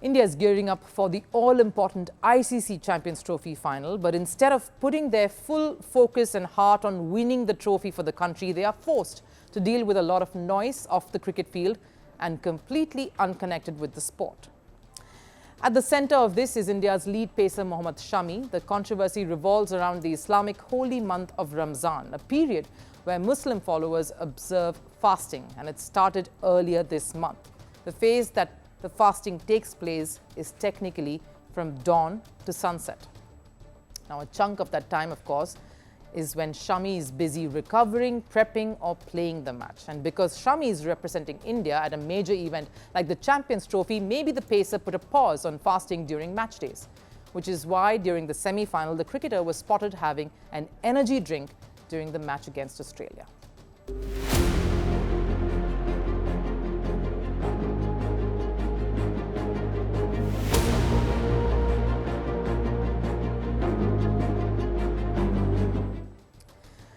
India is gearing up for the all-important ICC Champions Trophy final, but instead of putting their full focus and heart on winning the trophy for the country, they are forced to deal with a lot of noise off the cricket field and completely unconnected with the sport. At the center of this is India's lead pacer Mohammed Shami. The controversy revolves around the Islamic holy month of Ramzan, a period where Muslim followers observe fasting, and it started earlier this month. The phase that the fasting takes place is technically from dawn to sunset. Now, a chunk of that time, of course, is when Shami is busy recovering, prepping or playing the match. And because Shami is representing India at a major event like the Champions Trophy, maybe the pacer put a pause on fasting during match days, which is why during the semi-final, the cricketer was spotted having an energy drink during the match against Australia.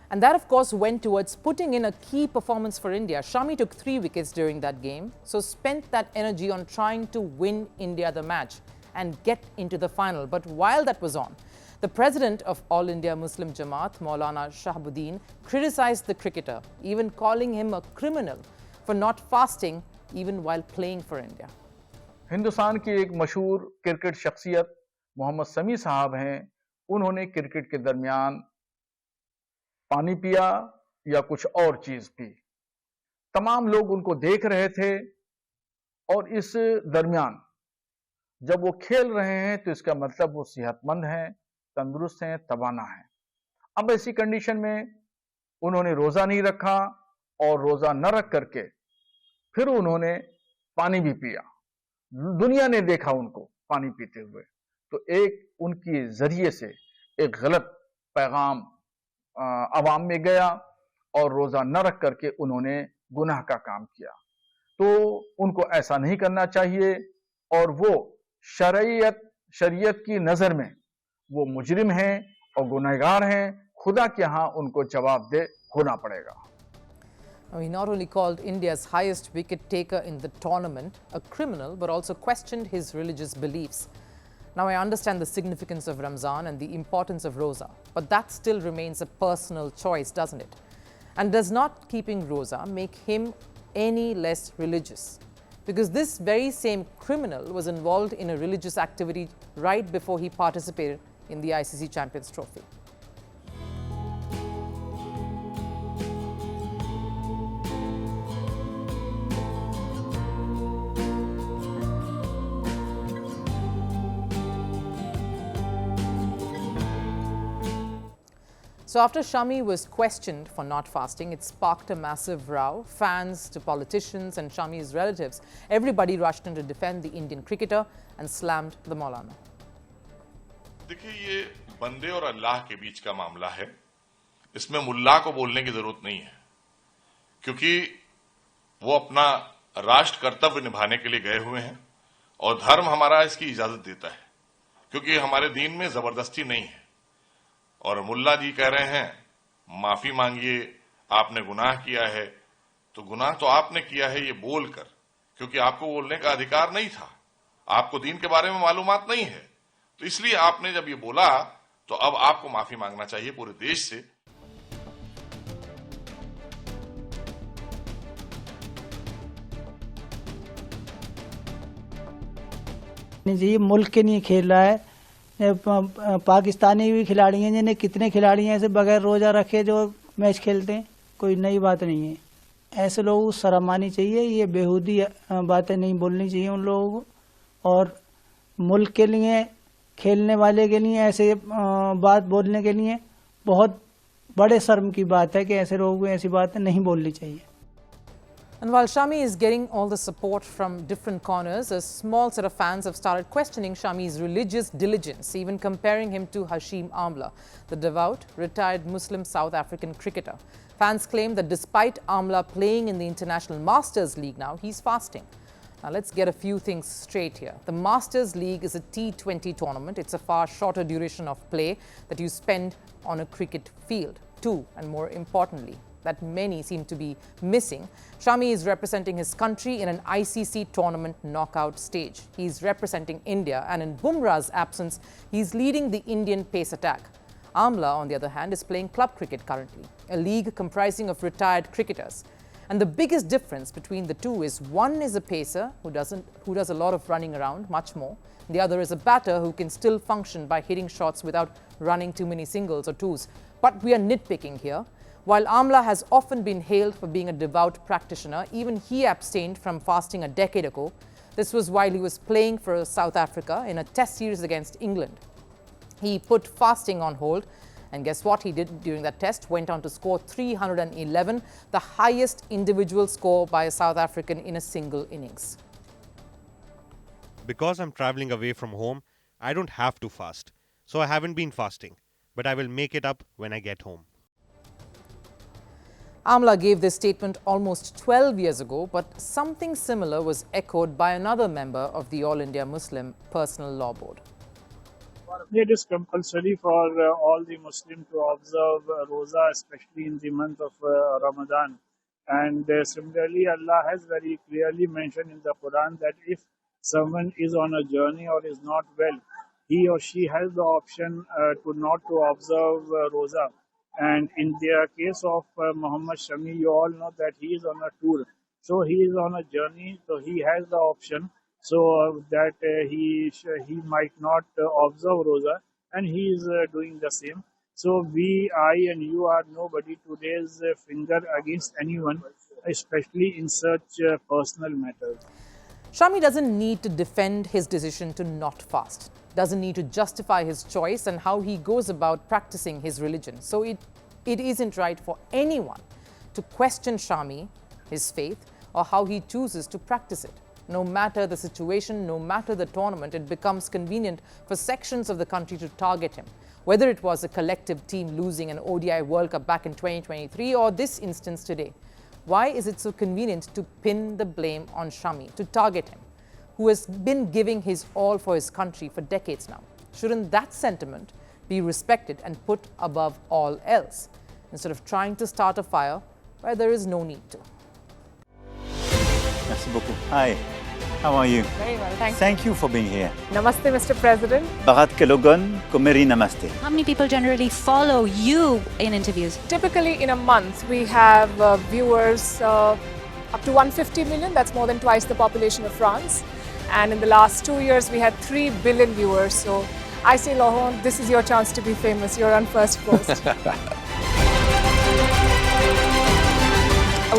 And that, of course, went towards putting in a key performance for India. Shami took 3 wickets during that game, so spent that energy on trying to win India the match and get into the final. But while that was on, the president of All India Muslim Jamaat, Maulana Shahabuddin, criticized the cricketer, even calling him a criminal for not fasting even while playing for India. Hindustan की एक मशहूर cricket शख्सियत मोहम्मद शमी साहब हैं। उन्होंने cricket के दरमियान पानी पिया या कुछ और चीज पी। तमाम लोग उनको देख रहे थे और इस दरमियान जब वो खेल रहे हैं तो इसका मतलब वो सेहतमंद हैं, तंदुरुस्त हैं, तवाना हैं। अब ऐसी कंडीशन में उन्होंने रोजा नहीं रखा और रोजा न रख करके फिर उन्होंने पानी भी पिया। दुनिया ने देखा उनको पानी पीते हुए, तो एक उनकी जरिए से एक गलत पैगाम अवाम में गया और रोजा न रख करके उन्होंने गुनाह का काम किया। तो उनको ऐसा नहीं करना चाहिए और वो शरीयत की नजर में वो मुजरिम हैं और गुनहगार हैं। खुदा के यहाँ उनको जवाबदेह होना पड़ेगा। He not only called India's highest wicket taker in the tournament a criminal, but also questioned his religious beliefs. Now, I understand the significance of Ramzan and the importance of roza, but that still remains a personal choice, doesn't it? And does not keeping roza make him any less religious? Because this very same criminal was involved in a religious activity right before he participated in the ICC Champions Trophy. So after Shami was questioned for not fasting, it sparked a massive row. Fans to politicians and Shami's relatives, everybody rushed in to defend the Indian cricketer and slammed the Maulana. देखिए, ये बंदे और अल्लाह के बीच का मामला है। इसमें मुल्ला को बोलने की जरूरत नहीं है, क्योंकि वो अपना राष्ट्र कर्तव्य निभाने के लिए गए हुए हैं और धर्म हमारा इसकी इजाजत देता है, क्योंकि हमारे दीन में जबरदस्ती नहीं है। और मुल्ला जी कह रहे हैं माफी मांगिए, आपने गुनाह किया है, तो गुनाह तो आपने किया है ये बोलकर, क्योंकि आपको बोलने का अधिकार नहीं था, आपको दीन के बारे में मालूमात नहीं है, तो इसलिए आपने जब ये बोला तो अब आपको माफी मांगना चाहिए पूरे देश से। जी मुल्क के लिए खेल रहा है। पाकिस्तानी भी खिलाड़ी हैं, जिन्हें कितने खिलाड़ी हैं ऐसे बगैर रोजा रखे जो मैच खेलते हैं, कोई नई बात नहीं है। ऐसे लोगों को शर्म आनी चाहिए, ये बेहूदी बातें नहीं बोलनी चाहिए उन लोगों को। और मुल्क के लिए, खेलने वाले के लिए ऐसे बात बोलने के लिए बहुत बड़े शर्म की बात है कि ऐसे लोगों को ऐसी बातें नहीं बोलनी चाहिए। And while Shami is getting all the support from different corners, a small set of fans have started questioning Shami's religious diligence, even comparing him to Hashim Amla, the devout, retired Muslim South African cricketer. Fans claim that despite Amla playing in the International Masters League now, he's fasting. Now, let's get a few things straight here. The Masters League is a T20 tournament. It's a far shorter duration of play that you spend on a cricket field. 2, and more importantly, that many seem to be missing, Shami is representing his country in an ICC tournament knockout stage. He's representing India, and in Bumrah's absence, he's leading the Indian pace attack. Amla, on the other hand, is playing club cricket currently, a league comprising of retired cricketers. And the biggest difference between the two is one is a pacer who does a lot of running around, much more. The other is a batter who can still function by hitting shots without running too many singles or twos. But we are nitpicking here. While Amla has often been hailed for being a devout practitioner, even he abstained from fasting a decade ago. This was while he was playing for South Africa in a test series against England. He put fasting on hold, and guess what he did during that test? Went on to score 311, the highest individual score by a South African in a single innings. Because I'm traveling away from home, I don't have to fast. So I haven't been fasting, but I will make it up when I get home. Amla gave this statement almost 12 years ago, but something similar was echoed by another member of the All India Muslim Personal Law Board. It is compulsory for all the Muslims to observe roza, especially in the month of Ramadan. And similarly, Allah has very clearly mentioned in the Quran that if someone is on a journey or is not well, he or she has the option to observe roza. And in the case of Mohammed Shami, you all know that he is on a tour. So he is on a journey, so he has the option so that he might not observe roza, and he is doing the same. So I and you are nobody to raise a finger against anyone, especially in such personal matters. Shami doesn't need to defend his decision to not fast, doesn't need to justify his choice and how he goes about practicing his religion. So it isn't right for anyone to question Shami, his faith, or how he chooses to practice it. No matter the situation, no matter the tournament, it becomes convenient for sections of the country to target him. Whether it was a collective team losing an ODI World Cup back in 2023 or this instance today. Why is it so convenient to pin the blame on Shami, to target him, who has been giving his all for his country for decades now? Shouldn't that sentiment be respected and put above all else, instead of trying to start a fire where there is no need to? Merci beaucoup. Hi, how are you? Very well, Thank you for being here. Namaste, Mr. President. Bharat ke logon ko meri namaste. How many people generally follow you in interviews? Typically in a month, we have viewers up to 150 million. That's more than twice the population of France. And in the last 2 years, we had 3 billion viewers. So I say, Laurent, this is your chance to be famous. You're on Firstpost.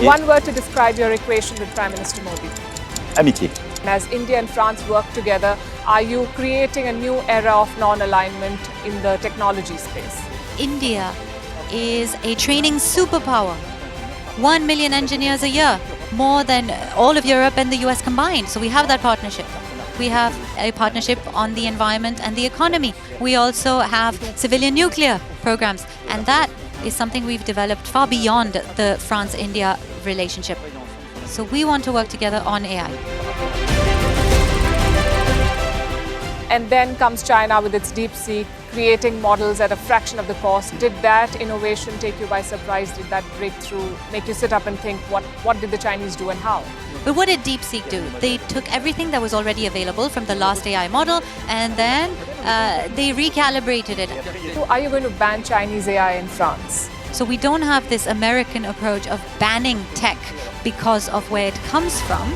One word to describe your equation with Prime Minister Modi. Amitié. As India and France work together, are you creating a new era of non-alignment in the technology space? India is a training superpower. 1 million engineers a year, more than all of Europe and the US combined. So we have that partnership. We have a partnership on the environment and the economy. We also have civilian nuclear programs, and that is something we've developed far beyond the France-India relationship. So we want to work together on AI. And then comes China with its DeepSeek, creating models at a fraction of the cost. Did that innovation take you by surprise? Did that breakthrough make you sit up and think, what did the Chinese do and how? But what did DeepSeek do? They took everything that was already available from the last AI model, and then they recalibrated it. So are you going to ban Chinese AI in France? So we don't have this American approach of banning tech because of where it comes from.